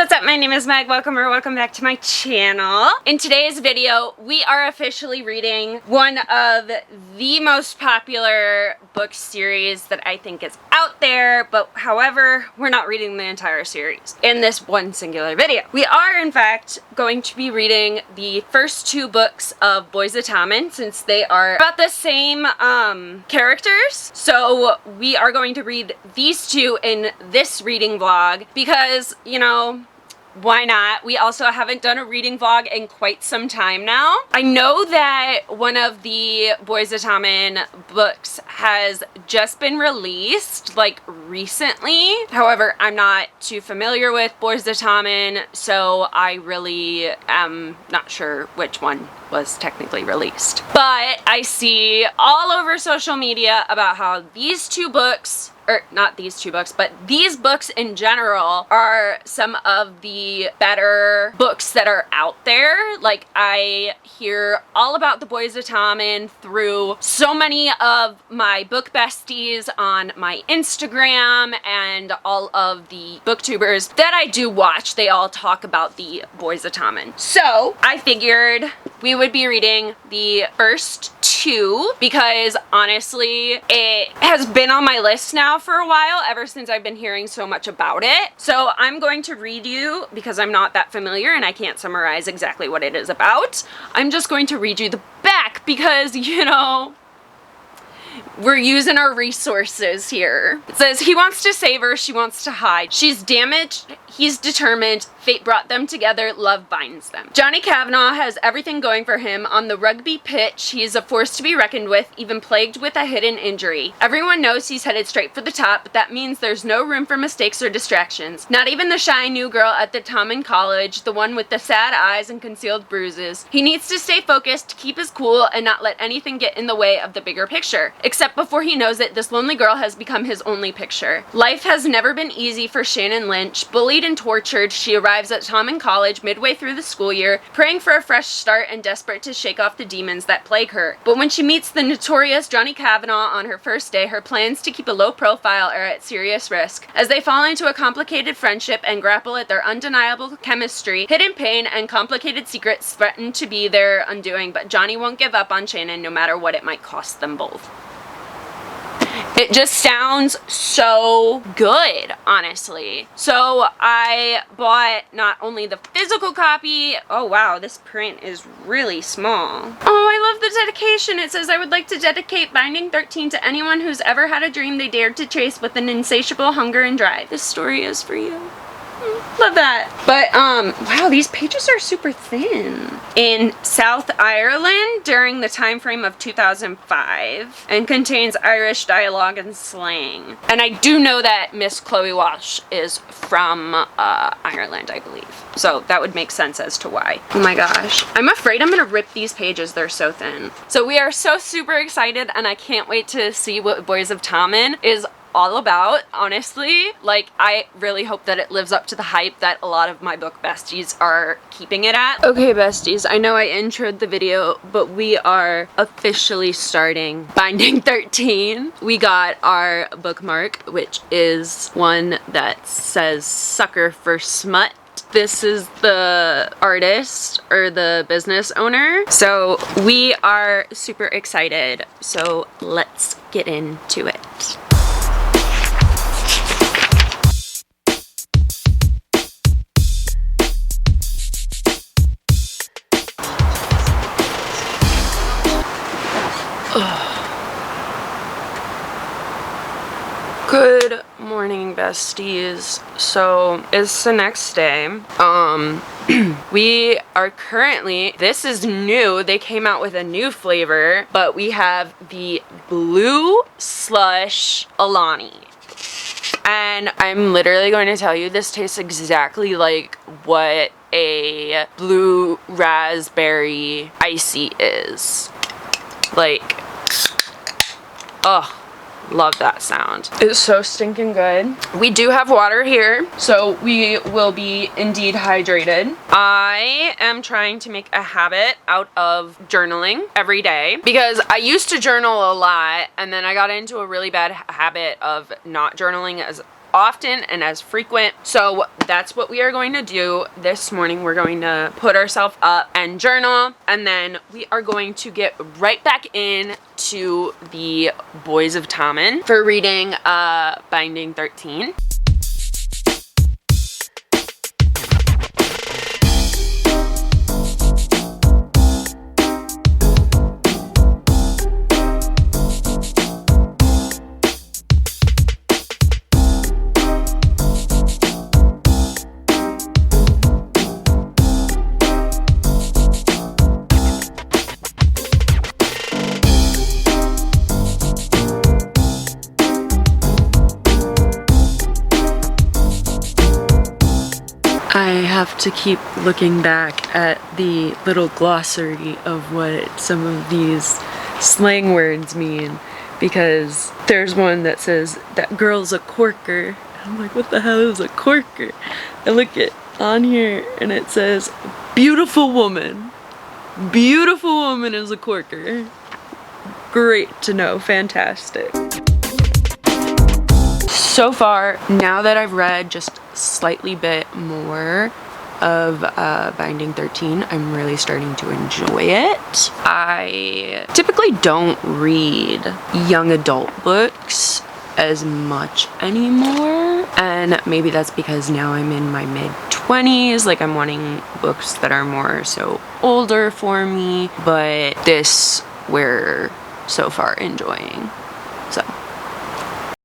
What's up? My name is Meg. Welcome back to my channel. In today's video, we are officially reading one of the most popular book series that I think is out there, but however, we're not reading the entire series in this one singular video. We are, in fact, going to be reading the first two books of Boys of Tommen, since they are about the same characters. So we are going to read these two in this reading vlog because, you know, why not? We also haven't done a reading vlog in quite some time now. I know that one of the Boys of Tommen books has just been released, like, recently. However, I'm not too familiar with Boys of Tommen, so I really am not sure which one was technically released. But I see all over social media about how these two books, or not these two books, but these books in general are some of the better books that are out there. Like, I hear all about the Boys of Tommen through so many of my book besties on my Instagram, and all of the booktubers that I do watch, they all talk about the Boys of Tommen. So I figured we would be reading the first two because honestly it has been on my list now for a while, ever since I've been hearing so much about it. So I'm going to read you, because I'm not that familiar and I can't summarize exactly what it is about, I'm just going to read you the back because, you know, we're using our resources here. It says, he wants to save her, she wants to hide. She's damaged, he's determined, fate brought them together, love binds them. Johnny Kavanaugh has everything going for him. On the rugby pitch, he is a force to be reckoned with, even plagued with a hidden injury. Everyone knows he's headed straight for the top, but that means there's no room for mistakes or distractions. Not even the shy new girl at the Tommen College, the one with the sad eyes and concealed bruises. He needs to stay focused, keep his cool, and not let anything get in the way of the bigger picture. Except before he knows it, this lonely girl has become his only picture. Life has never been easy for Shannon Lynch. Bullied and tortured, she arrives at Tommen College midway through the school year, praying for a fresh start and desperate to shake off the demons that plague her. But when she meets the notorious Johnny Kavanaugh on her first day, her plans to keep a low profile are at serious risk. As they fall into a complicated friendship and grapple at their undeniable chemistry, hidden pain and complicated secrets threaten to be their undoing, but Johnny won't give up on Shannon no matter what it might cost them both. It just sounds so good, honestly. So I bought not only the physical copy, oh wow, this print is really small. Oh, I love the dedication. It says, I would like to dedicate Binding 13 to anyone who's ever had a dream they dared to chase with an insatiable hunger and drive. This story is for you. Love that. But wow, these pages are super thin. In South Ireland during the time frame of 2005, and contains Irish dialogue and slang. And I do know that Miss Chloe Walsh is from Ireland, I believe. So that would make sense as to why. Oh my gosh. I'm afraid I'm gonna rip these pages, they're so thin. So we are so super excited, and I can't wait to see what Boys of Tommen is all about, honestly. Like, I really hope that it lives up to the hype that a lot of my book besties are keeping it at. Okay, besties, I know I introed the video, but we are officially starting Binding 13. We got our bookmark, which is one that says sucker for smut. This is the artist or the business owner. So we are super excited. So let's get into it. Good morning, besties. So it's the next day. We are currently, this is new, they came out with a new flavor, but we have the blue slush Alani. And I'm literally going to tell you, this tastes exactly like what a blue raspberry icy is. Like, oh, love that sound. It's so stinking good. We do have water here, so we will be indeed hydrated. I am trying to make a habit out of journaling every day because I used to journal a lot, and then I got into a really bad habit of not journaling as often and as frequent. So that's what we are going to do this morning. We're going to put ourselves up and journal, and then we are going to get right back in to the Boys of Tommen for reading Binding 13. I have to keep looking back at the little glossary of what some of these slang words mean, because there's one that says, that girl's a corker. I'm like, what the hell is a corker? I look it on here and it says, beautiful woman. Beautiful woman is a corker. Great to know, fantastic. So far, now that I've read just slightly bit more of Binding 13, I'm really starting to enjoy it. I typically don't read young adult books as much anymore, and maybe that's because now I'm in my mid-20s, like I'm wanting books that are more so older for me, but this we're so far enjoying. So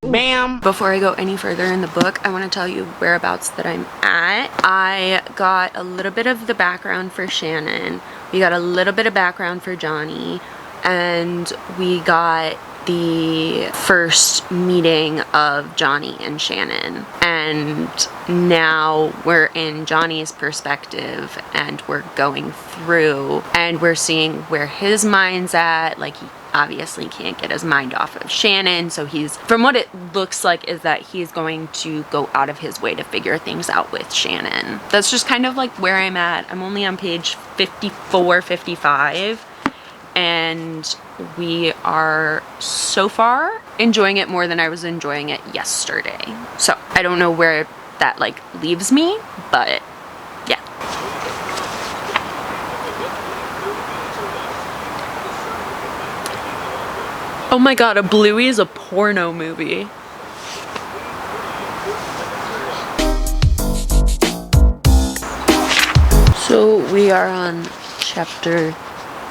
bam! Before I go any further in the book, I want to tell you whereabouts that I'm at. I got a little bit of the background for Shannon, we got a little bit of background for Johnny, and we got the first meeting of Johnny and Shannon, and now we're in Johnny's perspective and we're going through and we're seeing where his mind's at. Like, he obviously can't get his mind off of Shannon, so he's, from what it looks like, is that he's going to go out of his way to figure things out with Shannon. That's just kind of like where I'm at. I'm only on page 54, 55, and we are so far enjoying it more than I was enjoying it yesterday. So I don't know where that like leaves me, but yeah. Oh my god, a Bluey is a porno movie. So we are on chapter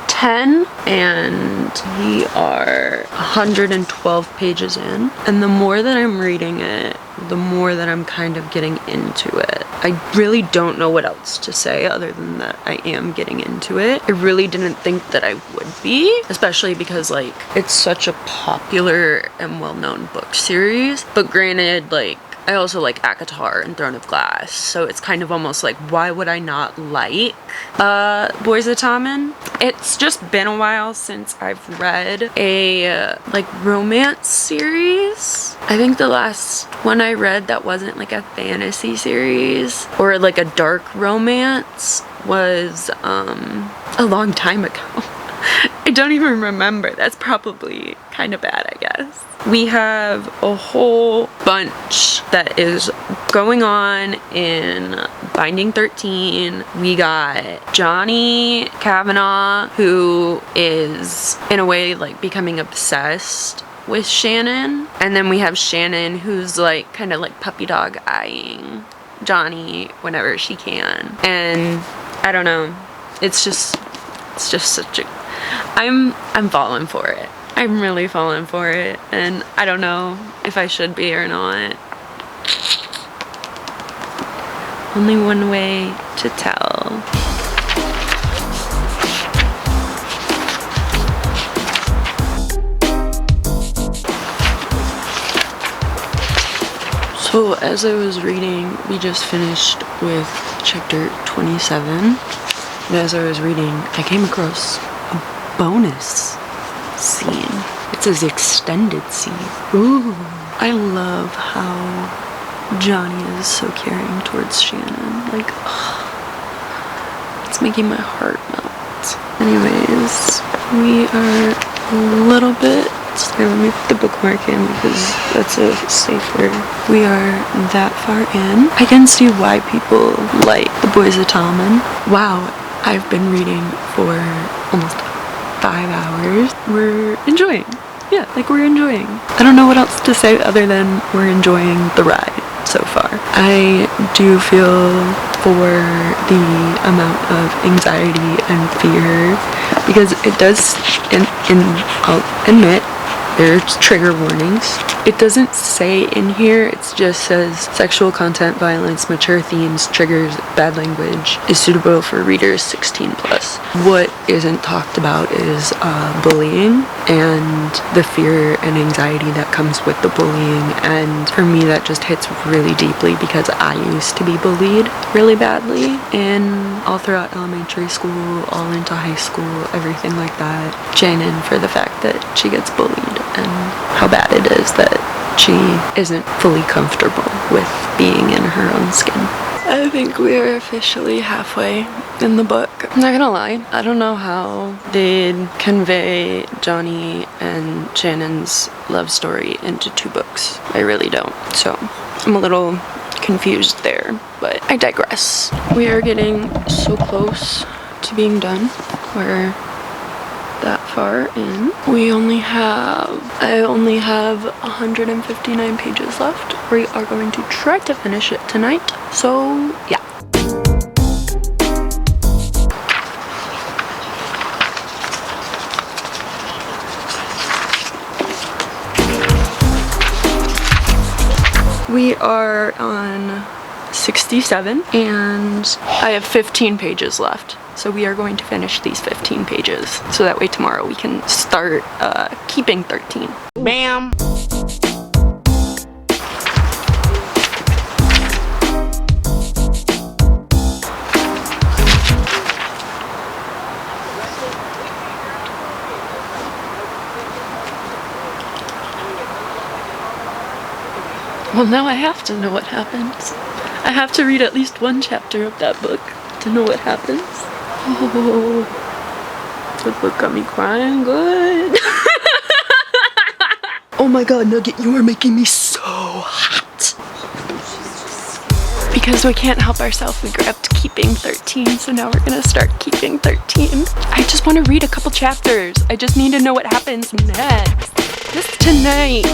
10 and we are 112 pages in, and the more that I'm reading it, the more that I'm kind of getting into it. I really don't know what else to say other than that I am getting into it. I really didn't think that I would be, especially because like it's such a popular and well-known book series, but granted, like I also like ACOTAR and Throne of Glass, so it's kind of almost like, why would I not like Boys of Tommen? It's just been a while since I've read a like romance series. I think the last one I read that wasn't like a fantasy series or like a dark romance was a long time ago. I don't even remember. That's probably kind of bad, I guess. We have a whole bunch that is going on in Binding 13. We got Johnny Kavanaugh, who is in a way like becoming obsessed with Shannon, and then we have Shannon, who's like kind of like puppy dog eyeing Johnny whenever she can, and I don't know, it's just such a, I'm falling for it. I'm really falling for it, and I don't know if I should be or not. Only one way to tell. So as I was reading, we just finished with chapter 27, and as I was reading, I came across a bonus scene. It says extended scene. Ooh, I love how Johnny is so caring towards Shannon. Like, it's making my heart melt. Anyways, we are a little bit notes. Here, let me put the bookmark in because that's a safer. We are that far in. I can see why people like the Boys of Tommen. Wow, I've been reading for almost 5 hours. We're enjoying. Yeah, like we're enjoying. I don't know what else to say other than we're enjoying the ride so far. I do feel for the amount of anxiety and fear because it does, and I'll admit, there's trigger warnings. It doesn't say in here, it just says sexual content, violence, mature themes, triggers, bad language is suitable for readers 16 plus. What isn't talked about is bullying and the fear and anxiety that comes with the bullying, and for me that just hits really deeply because I used to be bullied really badly all throughout elementary school, all into high school, everything like that. Shannon, for the fact that she gets bullied and how bad it is that she isn't fully comfortable with being in her own skin. I think we are officially halfway in the book. I'm not gonna lie, I don't know how they'd convey Johnny and Shannon's love story into 2 books. I really don't. So I'm a little confused there, but I digress. We are getting so close to being done. We're that far in. I only have 159 pages left. We are going to try to finish it tonight. So yeah. We are on 67 and I have 15 pages left. So we are going to finish these 15 pages so that way tomorrow we can start keeping 13. Bam! Well, now I have to know what happens. I have to read at least 1 chapter of that book to know what happens. Oh, that book got me crying good. Oh my god, Nugget, you are making me so hot. Because we can't help ourselves, we grabbed keeping 13, so now we're gonna start keeping 13. I just want to read a couple chapters. I just need to know what happens next. Just tonight.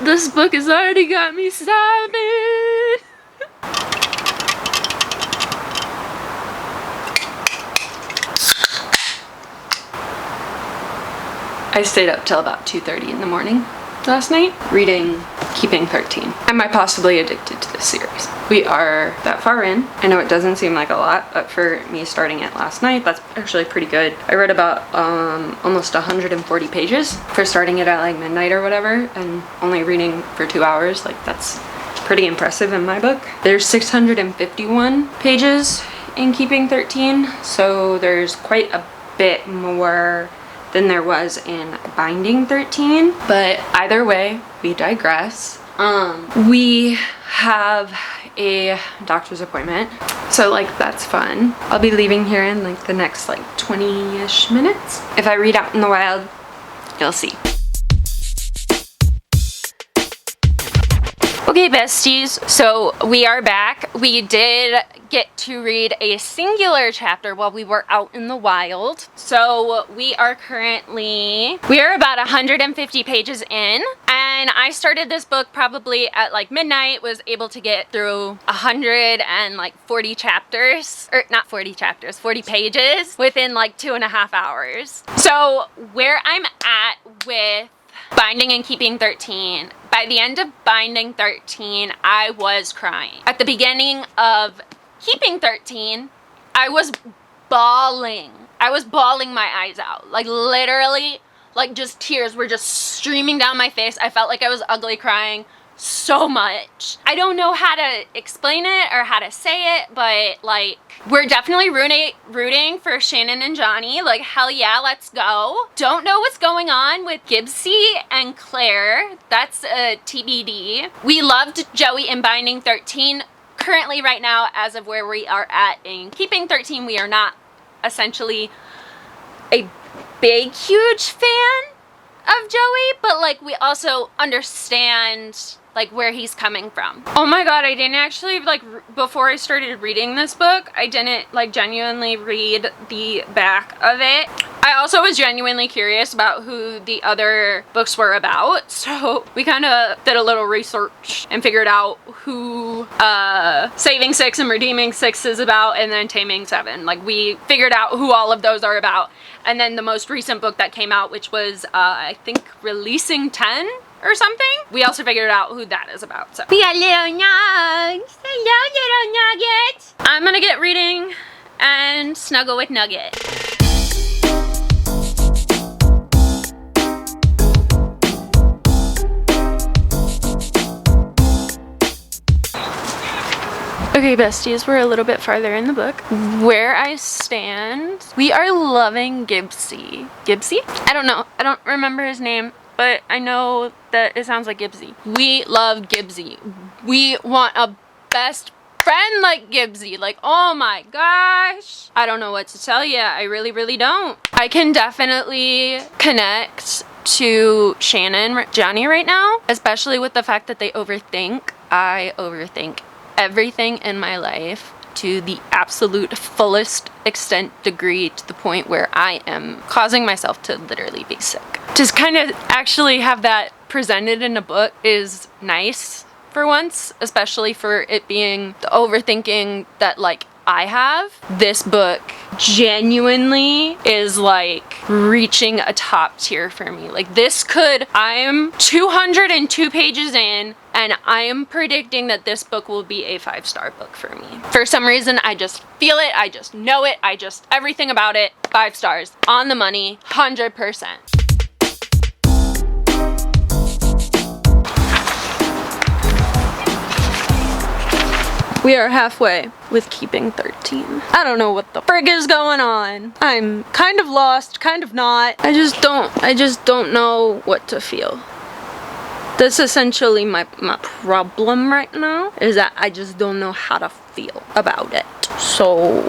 This book has already got me sobbing. I stayed up till about 2:30 in the morning last night reading Keeping 13. Am I possibly addicted to this series? We are that far in. I know it doesn't seem like a lot, but for me starting it last night, that's actually pretty good. I read about almost 140 pages for starting it at like midnight or whatever, and only reading for 2 hours. Like, that's pretty impressive in my book. There's 651 pages in Keeping 13, so there's quite a bit more than there was in Binding 13, but either way, we digress. We have a doctor's appointment, so like that's fun. I'll be leaving here in like the next like 20-ish minutes. If I read out in the wild, you'll see. Okay, besties, so we are back. We did get to read a singular chapter while we were out in the wild. So we are about 150 pages in, and I started this book probably at like midnight, was able to get through 140 chapters, or not 40 chapters, 40 pages within like 2.5 hours. So where I'm at with Binding and Keeping 13, by the end of Binding 13, I was crying. At the beginning of Keeping 13, I was bawling. I was bawling my eyes out. Like literally, like just tears were just streaming down my face. I felt like I was ugly crying so much. I don't know how to explain it or how to say it, but like, we're definitely rooting for Shannon and Johnny. Like, hell yeah, let's go. Don't know what's going on with Gibbsy and Claire. That's a TBD. We loved Joey in Binding 13. Currently, right now, as of where we are at in Keeping 13, we are not essentially a big, huge fan of Joey, but like, we also understand like where he's coming from. Oh my god, I didn't actually, like, before I started reading this book, I didn't like genuinely read the back of it. I also was genuinely curious about who the other books were about, so we kind of did a little research and figured out who Saving 6 and Redeeming 6 is about, and then Taming 7. Like, we figured out who all of those are about. And then the most recent book that came out, which was I think Releasing 10 or something, we also figured out who that is about. So we got little nugs. Hello, little Nugget. I'm gonna get reading and snuggle with Nugget. Okay, besties, we're a little bit farther in the book. Where I stand, we are loving Gibbsy. Gibbsy? I don't know. I don't remember his name, but I know that it sounds like Gibbsy. We love Gibbsy. We want a best friend like Gibbsy. Like, oh my gosh. I don't know what to tell you. I really, really don't. I can definitely connect to Shannon and Johnny right now, especially with the fact that they overthink. I overthink everything in my life to the absolute fullest extent degree, to the point where I am causing myself to literally be sick. Just kind of actually have that presented in a book is nice for once, especially for it being the overthinking that like I have. This book genuinely is like reaching a top tier for me. Like, this could, I'm 202 pages in, and I am predicting that this book will be a 5-star book for me. For some reason, I just feel it, I just know it, everything about it, 5 stars. On the money, 100%. We are halfway with Keeping 13. I don't know what the frig is going on. I'm kind of lost, kind of not. I just don't know what to feel. That's essentially my problem right now, is that I just don't know how to feel about it. So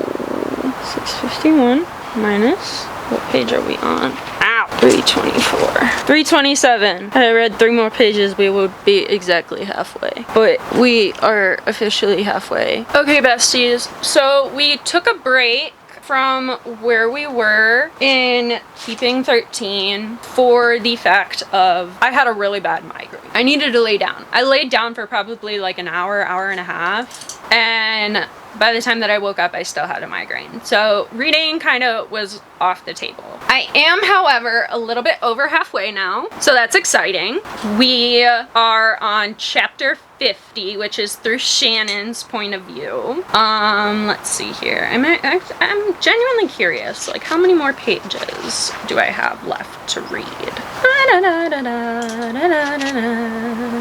651 minus, what page are we on? Ow! 324. 327. Had I read 3 more pages, we would be exactly halfway. But we are officially halfway. Okay, besties. So we took a break from where we were in Keeping 13 for the fact of I had a really bad migraine. I needed to lay down. I laid down for probably like an hour, hour and a half, and by the time that I woke up, I still had a migraine. So reading kind of was off the table. I am, however, a little bit over halfway now, so that's exciting. We are on chapter 50, which is through Shannon's point of view. Let's see here. I'm genuinely curious, like, how many more pages do I have left to read?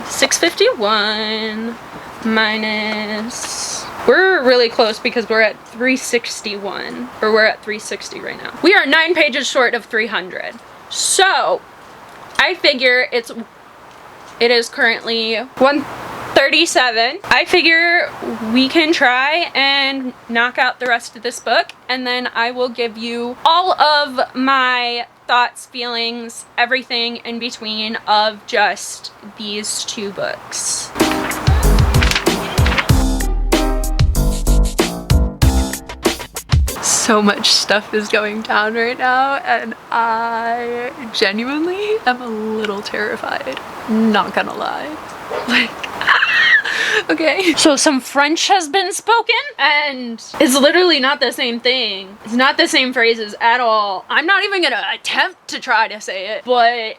651 minus... We're really close because we're at 361, or we're at 360 right now. We are 9 pages short of 300. So, I figure it is currently 1:37. I figure we can try and knock out the rest of this book, and then I will give you all of my thoughts, feelings, everything in between of just these 2 books. So much stuff is going down right now, and I genuinely am a little terrified. Not gonna lie. Like, okay. So some French has been spoken, and it's literally not the same thing. It's not the same phrases at all. I'm not even gonna attempt to try to say it, but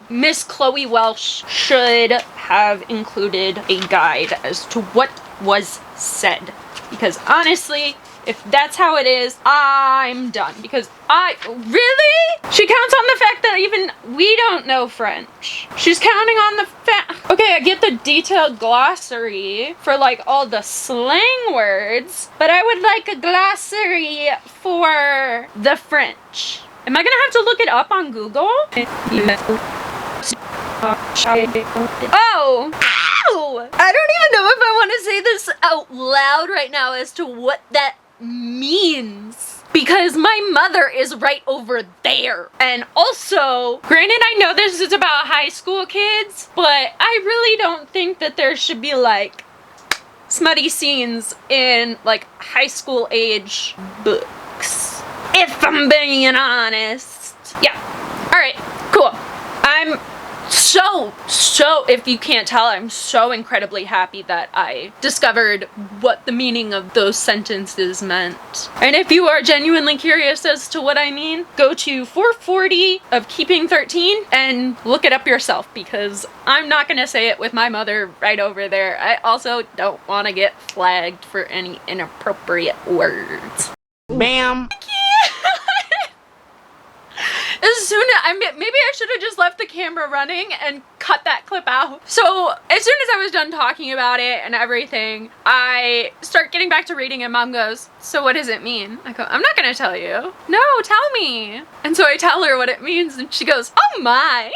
Miss Chloe Welsh should have included a guide as to what was said. Because honestly, if that's how it is, I'm done. Because really? She counts on the fact that even we don't know French. She's counting on the fact. Okay, I get the detailed glossary for like all the slang words, but I would like a glossary for the French. Am I gonna have to look it up on Google? Oh! Ow! I don't even know if I want to say this out loud right now as to what that means. Because my mother is right over there. And also, granted I know this is about high school kids, but I really don't think that there should be like smutty scenes in like high school age books. If I'm being honest. Yeah. Alright, cool. I'm so, if you can't tell, I'm so incredibly happy that I discovered what the meaning of those sentences meant. And if you are genuinely curious as to what I mean, go to 440 of Keeping 13 and look it up yourself, because I'm not gonna say it with my mother right over there. I also don't want to get flagged for any inappropriate words. Bam! As soon as maybe I should have just left the camera running and cut that clip out. So as soon as I was done talking about it and everything, I start getting back to reading and Mom goes, so what does it mean? I go, I'm not gonna tell you. No, tell me. And so I tell her what it means and she goes, oh my.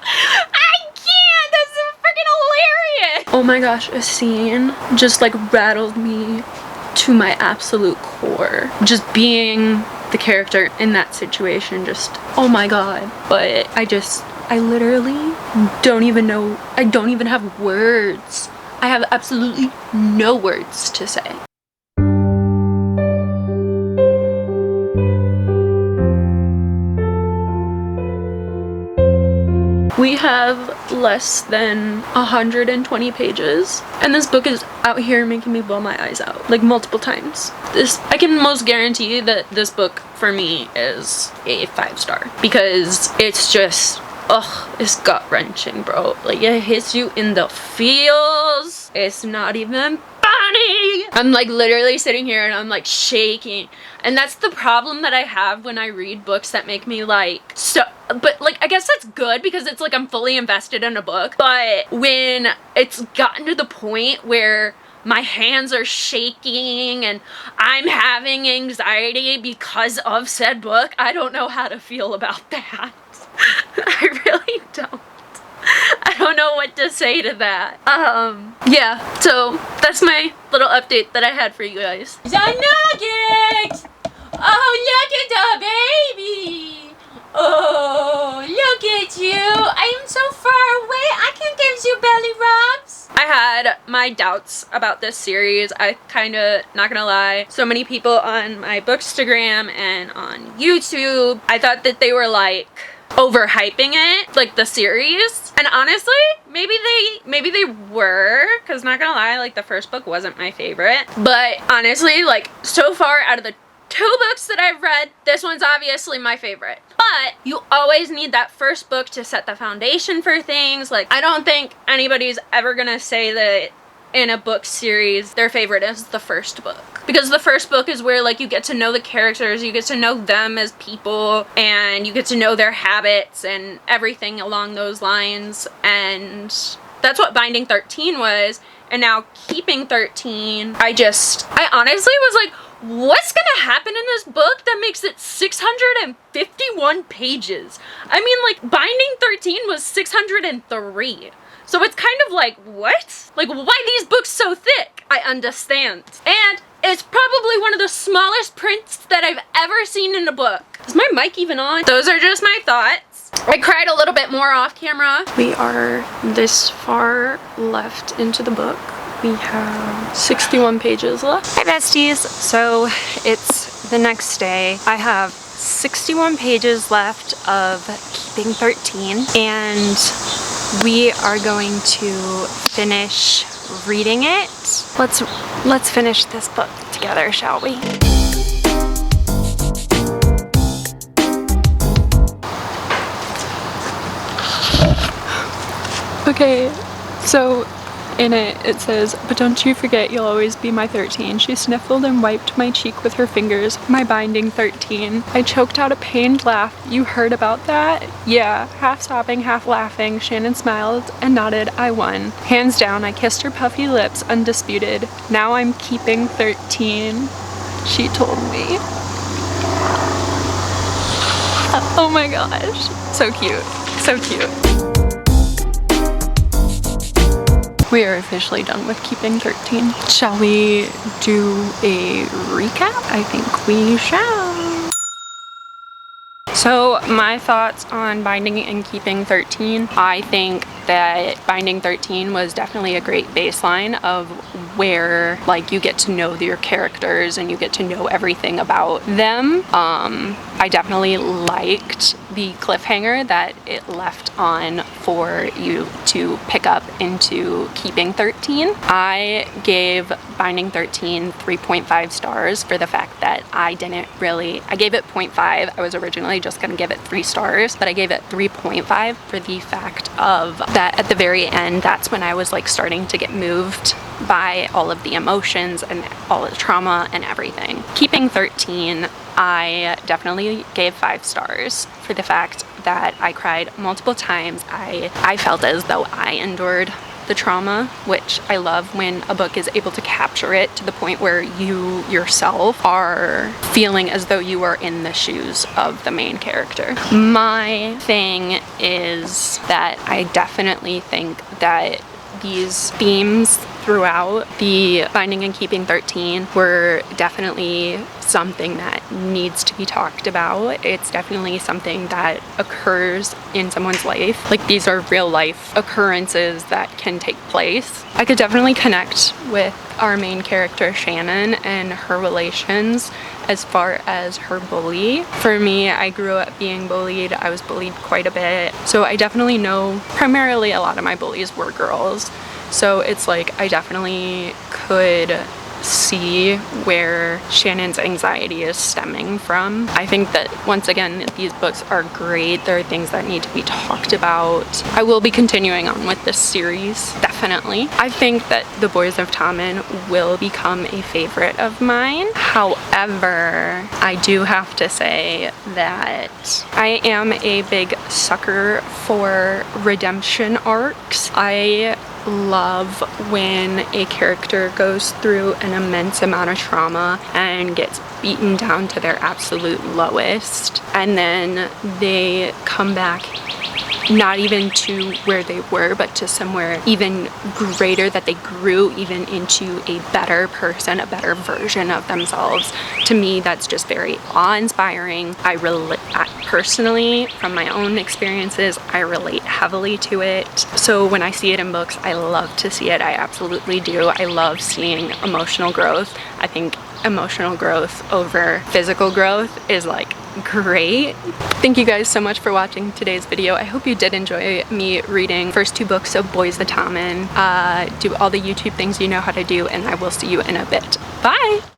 I can't, that's so freaking hilarious. Oh my gosh, a scene just like rattled me to my absolute core. Just being the character in that situation, just, oh my god. But I literally don't even know, I don't even have words. I have absolutely no words to say. We have less than 120 pages, and this book is out here making me blow my eyes out, like multiple times. I can most guarantee that this book for me is a 5-star, because it's just, it's gut-wrenching, bro. Like, it hits you in the feels. It's not even funny. I'm like literally sitting here and I'm like shaking. And that's the problem that I have when I read books that make me like but like I guess that's good because it's like I'm fully invested in a book. But when it's gotten to the point where my hands are shaking and I'm having anxiety because of said book, I don't know how to feel about that. I really don't. I don't know what to say to that. Yeah, so that's my little update that I had for you guys. The nugget! Oh, look at the baby! Oh, look at you! I am so far away, I can give you belly rubs! I had my doubts about this series. I kinda, not gonna lie, so many people on my Bookstagram and on YouTube, I thought that they were like overhyping it, like the series. And honestly, maybe they were, because not gonna lie, like the first book wasn't my favorite. But honestly, like so far out of the 2 books that I've read, this one's obviously my favorite. But you always need that first book to set the foundation for things. Like, I don't think anybody's ever gonna say that in a book series their favorite is the first book, because the first book is where like you get to know the characters, you get to know them as people, and you get to know their habits and everything along those lines. And that's what Binding 13 was. And now Keeping 13, I honestly was like, what's gonna happen in this book that makes it 651 pages? I mean, like, Binding 13 was 603. So it's kind of like, what? Like, why these books so thick? I understand. And it's probably one of the smallest prints that I've ever seen in a book. Is my mic even on? Those are just my thoughts. I cried a little bit more off camera. We are this far left into the book, We have 61 pages left. Hi besties! So it's the next day. I have 61 pages left of Keeping 13 and we are going to finish reading it. Let's finish this book together, shall we? Okay, so in it says, "But don't you forget you'll always be my 13. She sniffled and wiped my cheek with her fingers. My binding 13. I choked out a pained laugh. You heard about that? Yeah. Half sobbing, half laughing. Shannon smiled and nodded. I won. Hands down, I kissed her puffy lips, undisputed. Now I'm keeping 13. She told me." Oh my gosh. So cute. So cute. We are officially done with Keeping 13. Shall we do a recap? I think we shall. So my thoughts on Binding and Keeping 13. I think that Binding 13 was definitely a great baseline of where like you get to know your characters and you get to know everything about them. I definitely liked the cliffhanger that it left on for you to pick up into Keeping 13. I gave Binding 13 3.5 stars for the fact that I gave it 0.5. I was originally just gonna give it 3 stars, but I gave it 3.5 for the fact of that at the very end, that's when I was like starting to get moved by all of the emotions and all the trauma and everything. Keeping 13, I definitely gave 5 stars for the fact that I cried multiple times. I felt as though I endured the trauma, which I love when a book is able to capture it to the point where you yourself are feeling as though you are in the shoes of the main character. My thing is that I definitely think that these themes throughout the Binding and Keeping 13 were definitely something that needs to be talked about. It's definitely something that occurs in someone's life. Like, these are real life occurrences that can take place. I could definitely connect with our main character Shannon and her relations as far as her bully. For me, I grew up being bullied. I was bullied quite a bit. So I definitely know primarily a lot of my bullies were girls. So it's like I definitely could see where Shannon's anxiety is stemming from. I think that once again, these books are great. There are things that need to be talked about. I will be continuing on with this series, definitely. I think that the Boys of Tommen will become a favorite of mine. However, I do have to say that I am a big sucker for redemption arcs. I love when a character goes through an immense amount of trauma and gets beaten down to their absolute lowest, and then they come back not even to where they were, but to somewhere even greater, that they grew even into a better person, a better version of themselves. To me, that's just very awe-inspiring. I personally, from my own experiences, I relate heavily to it. So when I see it in books, I love to see it. I absolutely do. I love seeing emotional growth. I think emotional growth over physical growth is like great. Thank you guys so much for watching today's video. I hope you did enjoy me reading first 2 books of Boys of Tommen. Do all the YouTube things you know how to do, and I will see you in a bit. Bye!